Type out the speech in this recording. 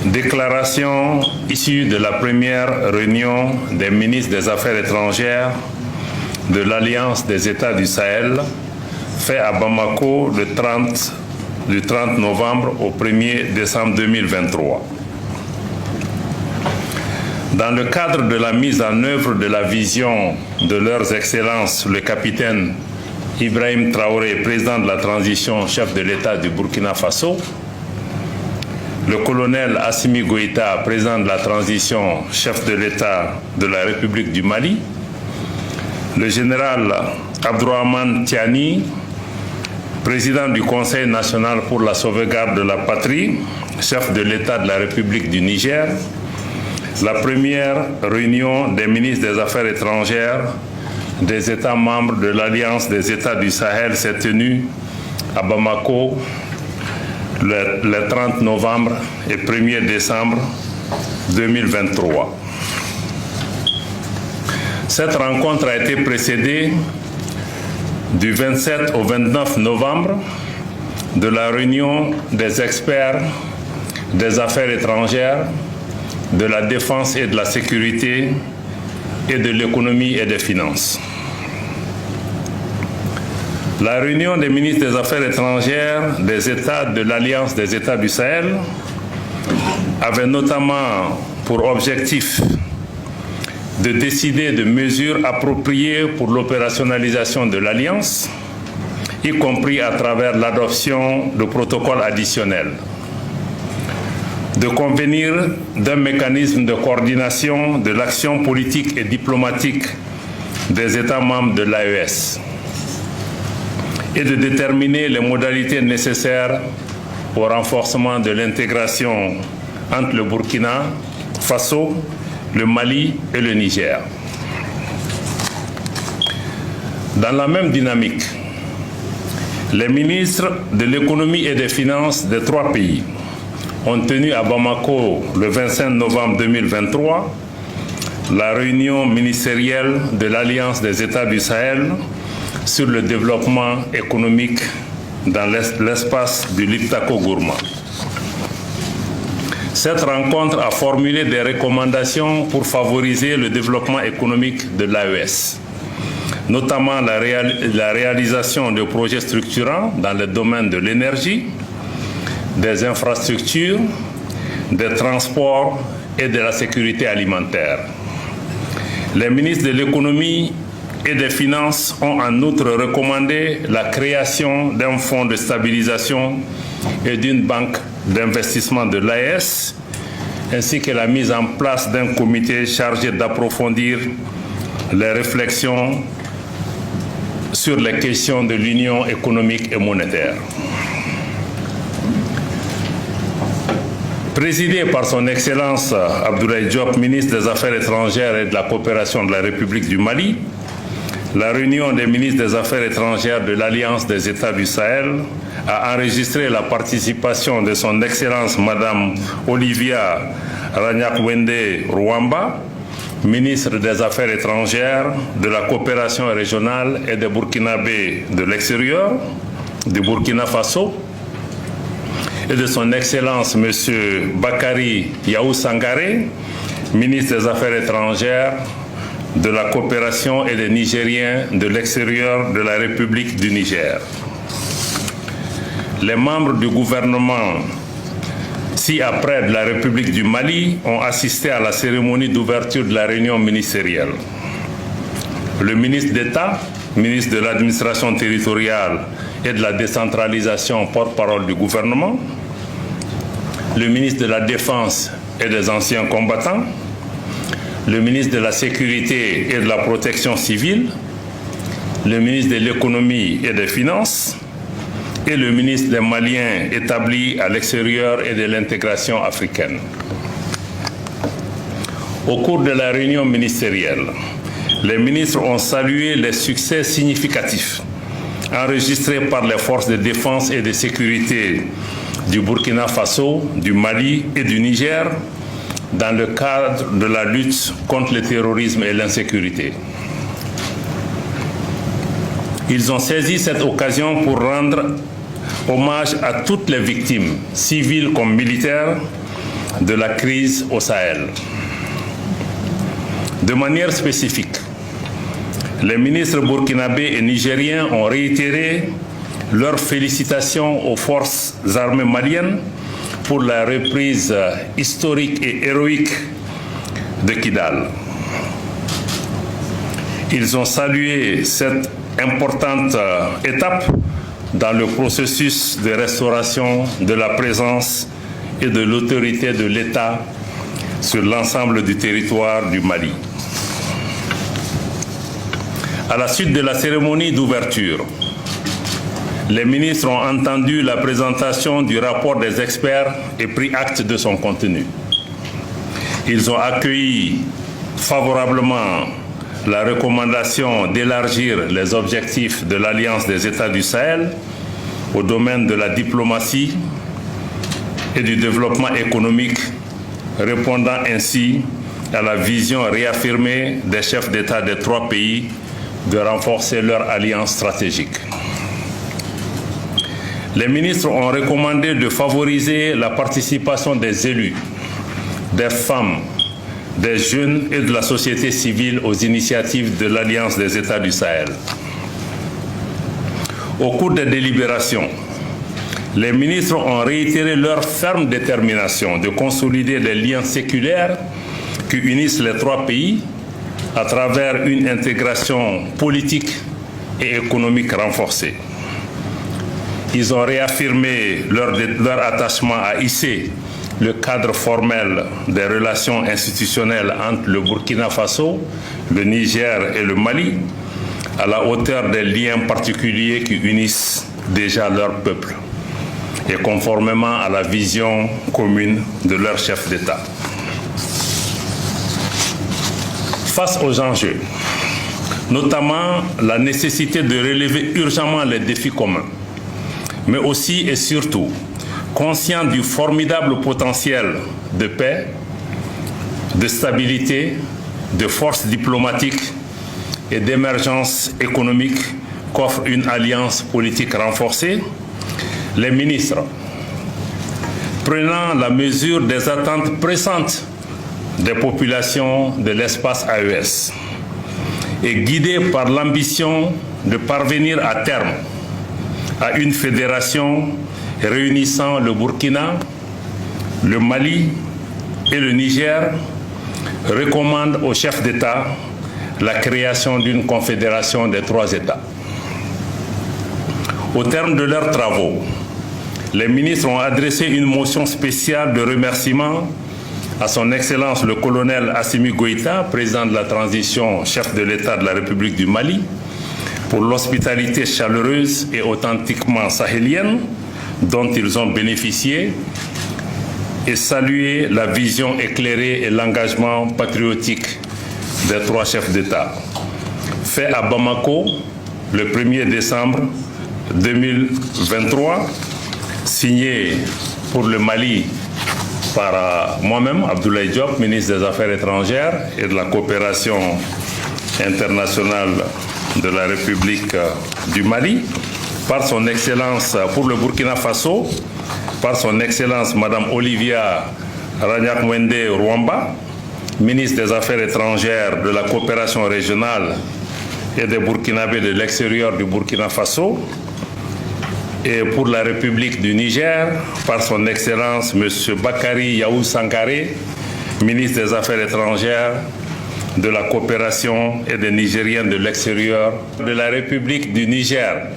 Déclaration issue de la première réunion des ministres des Affaires étrangères de l'Alliance des États du Sahel, fait à Bamako du 30 novembre au 1er décembre 2023. Dans le cadre de la mise en œuvre de la vision de leurs excellences, le capitaine Ibrahim Traoré, président de la transition, chef de l'État du Burkina Faso, le colonel Assimi Goïta, président de la transition, chef de l'État de la République du Mali, le général Abdourahmane Tiani, président du Conseil national pour la sauvegarde de la patrie, chef de l'État de la République du Niger. La première réunion des ministres des Affaires étrangères des États membres de l'Alliance des États du Sahel s'est tenue à Bamako le 30 novembre et 1er décembre 2023. Cette rencontre a été précédée du 27 au 29 novembre de la réunion des experts des affaires étrangères, de la défense et de la sécurité et de l'économie et des finances. La réunion des ministres des Affaires étrangères des États de l'Alliance des États du Sahel avait notamment pour objectif de décider de mesures appropriées pour l'opérationnalisation de l'Alliance, y compris à travers l'adoption de protocoles additionnels, de convenir d'un mécanisme de coordination de l'action politique et diplomatique des États membres de l'AES et de déterminer les modalités nécessaires au renforcement de l'intégration entre le Burkina Faso, le Mali et le Niger. Dans la même dynamique, les ministres de l'économie et des finances des trois pays ont tenu à Bamako le 25 novembre 2023 la réunion ministérielle de l'Alliance des États du Sahel sur le développement économique dans l'espace du Liptako-Gourma. Cette rencontre a formulé des recommandations pour favoriser le développement économique de l'AES, notamment la réalisation de projets structurants dans le domaine de l'énergie, des infrastructures, des transports et de la sécurité alimentaire. Les ministres de l'économie et des finances ont en outre recommandé la création d'un fonds de stabilisation et d'une banque d'investissement de l'AES, ainsi que la mise en place d'un comité chargé d'approfondir les réflexions sur les questions de l'union économique et monétaire. Présidé par son Excellence Abdoulaye Diop, ministre des Affaires étrangères et de la coopération de la République du Mali, la réunion des ministres des Affaires étrangères de l'Alliance des États du Sahel a enregistré la participation de son Excellence Madame Olivia Ragnakwende Rwamba, ministre des Affaires étrangères, de la coopération régionale et des Burkinabés de l'extérieur, du Burkina Faso, et de son Excellence M. Bakary Yahou Sangaré, ministre des Affaires étrangères, de la coopération et des Nigériens de l'extérieur de la République du Niger. Les membres du gouvernement ci-après de la République du Mali ont assisté à la cérémonie d'ouverture de la réunion ministérielle. Le ministre d'État, ministre de l'administration territoriale et de la décentralisation, porte-parole du gouvernement, le ministre de la Défense et des anciens combattants, le ministre de la Sécurité et de la Protection civile, le ministre de l'Économie et des Finances et le ministre des Maliens établis à l'extérieur et de l'intégration africaine. Au cours de la réunion ministérielle, les ministres ont salué les succès significatifs enregistrés par les forces de défense et de sécurité du Burkina Faso, du Mali et du Niger dans le cadre de la lutte contre le terrorisme et l'insécurité. Ils ont saisi cette occasion pour rendre hommage à toutes les victimes, civiles comme militaires, de la crise au Sahel. De manière spécifique, les ministres burkinabés et nigériens ont réitéré leurs félicitations aux forces armées maliennes pour la reprise historique et héroïque de Kidal. Ils ont salué cette importante étape dans le processus de restauration de la présence et de l'autorité de l'État sur l'ensemble du territoire du Mali. À la suite de la cérémonie d'ouverture, les ministres ont entendu la présentation du rapport des experts et pris acte de son contenu. Ils ont accueilli favorablement la recommandation d'élargir les objectifs de l'Alliance des États du Sahel au domaine de la diplomatie et du développement économique, répondant ainsi à la vision réaffirmée des chefs d'État des trois pays de renforcer leur alliance stratégique. Les ministres ont recommandé de favoriser la participation des élus, des femmes, des jeunes et de la société civile aux initiatives de l'Alliance des États du Sahel. Au cours des délibérations, les ministres ont réitéré leur ferme détermination de consolider les liens séculaires qui unissent les trois pays à travers une intégration politique et économique renforcée. Ils ont réaffirmé leur attachement à hisser le cadre formel des relations institutionnelles entre le Burkina Faso, le Niger et le Mali, à la hauteur des liens particuliers qui unissent déjà leur peuple et conformément à la vision commune de leur chef d'État. Face aux enjeux, notamment la nécessité de relever urgemment les défis communs, mais aussi et surtout conscient du formidable potentiel de paix, de stabilité, de force diplomatique et d'émergence économique qu'offre une alliance politique renforcée, les ministres, prenant la mesure des attentes pressantes des populations de l'espace AES et guidés par l'ambition de parvenir à terme à une fédération réunissant le Burkina, le Mali et le Niger, recommande aux chefs d'État la création d'une confédération des trois États. Au terme de leurs travaux, les ministres ont adressé une motion spéciale de remerciement à son Excellence le colonel Assimi Goïta, président de la transition, chef de l'État de la République du Mali, pour l'hospitalité chaleureuse et authentiquement sahélienne dont ils ont bénéficié et saluer la vision éclairée et l'engagement patriotique des trois chefs d'État. Fait à Bamako le 1er décembre 2023, signé pour le Mali par moi-même, Abdoulaye Diop, ministre des Affaires étrangères et de la coopération internationale de la République du Mali, par son Excellence pour le Burkina Faso, par son Excellence Madame Olivia Ragnakwende Rwamba, ministre des Affaires étrangères, de la coopération régionale et des Burkinabés de l'extérieur du Burkina Faso, et pour la République du Niger, par son Excellence M. Bakary Yahou Sankaré, ministre des Affaires étrangères, de la coopération et des Nigériens de l'extérieur de la République du Niger.